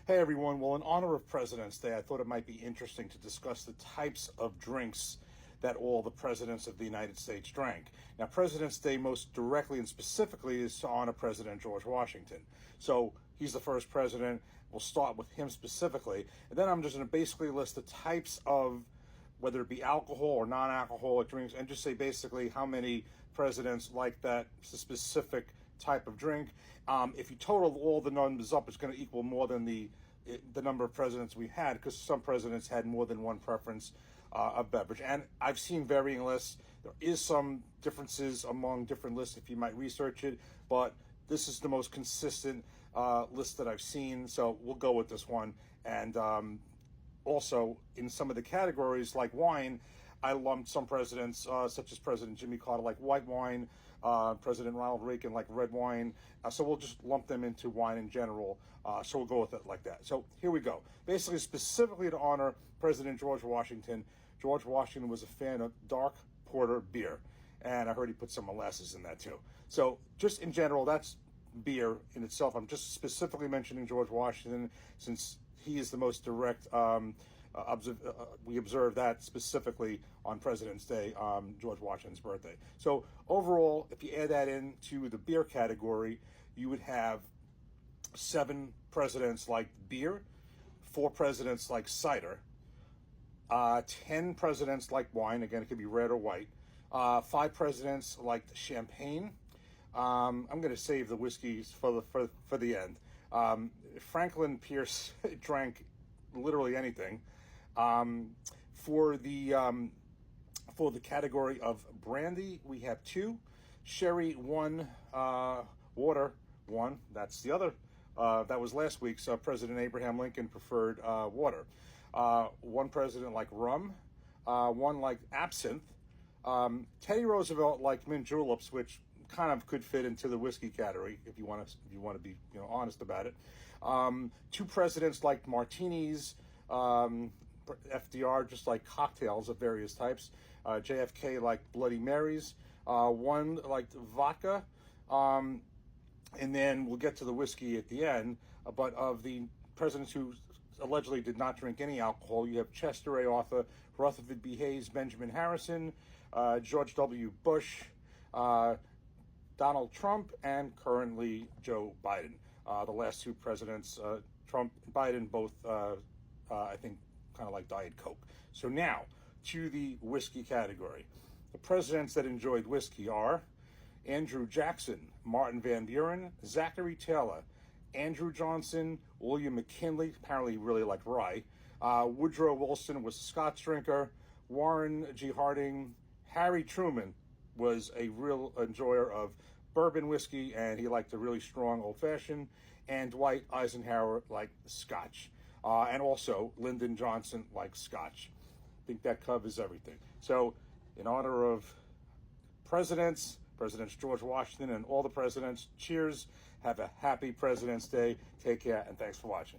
Hey everyone, well, in honor of President's Day, I thought it might be interesting to discuss the types of drinks that all the presidents of the United States drank. Now, President's Day most directly and specifically is to honor President George Washington. So he's the first president. We'll start with him specifically. And then I'm just going to basically list the types of, whether it be alcohol or non-alcoholic drinks, and just say basically how many presidents like that specific type of drink. If you total all the numbers up, it's going to equal more than the number of presidents we had, because some presidents had more than one preference of beverage. And I've seen varying lists. There is some differences among different lists if you might research it, but this is the most consistent list that I've seen, so we'll go with this one. And also, in some of the categories like wine, I lumped some presidents, such as President Jimmy Carter, like white wine, President Ronald Reagan, like red wine. So we'll just lump them into wine in general. So we'll go with it like that. So here we go. Basically, specifically to honor President George Washington. George Washington was a fan of dark porter beer. And I heard he put some molasses in that too. So just in general, that's beer in itself. I'm just specifically mentioning George Washington since he is the most direct. We observe that specifically on President's Day, George Washington's birthday. So overall, if you add that into the beer category, you would have 7 presidents like beer, 4 presidents like cider, 10 presidents like wine. Again, it could be red or white. 5 presidents like champagne. I'm going to save the whiskeys for the end. Franklin Pierce drank literally anything. For the category of brandy, we have 2, sherry 1, water 1. That's the other. That was last week's. President Abraham Lincoln preferred water. 1 president like rum, 1 like absinthe. Teddy Roosevelt liked mint juleps, which kind of could fit into the whiskey category if you want to be honest about it. 2 presidents liked martinis. FDR just like cocktails of various types. JFK liked Bloody Marys. 1 liked vodka. And then we'll get to the whiskey at the end. But of the presidents who allegedly did not drink any alcohol, you have Chester A. Arthur, Rutherford B. Hayes, Benjamin Harrison, George W. Bush, Donald Trump, and currently Joe Biden. The last 2 presidents, Trump and Biden, both, I think, kind of like Diet Coke. So now, to the whiskey category. The presidents that enjoyed whiskey are Andrew Jackson, Martin Van Buren, Zachary Taylor, Andrew Johnson, William McKinley, apparently he really liked rye, Woodrow Wilson was a Scotch drinker, Warren G. Harding, Harry Truman was a real enjoyer of bourbon whiskey, and he liked a really strong old-fashioned, and Dwight Eisenhower liked Scotch. And also, Lyndon Johnson likes Scotch. I think that covers everything. So, in honor of Presidents George Washington and all the presidents, cheers. Have a happy President's Day. Take care, and thanks for watching.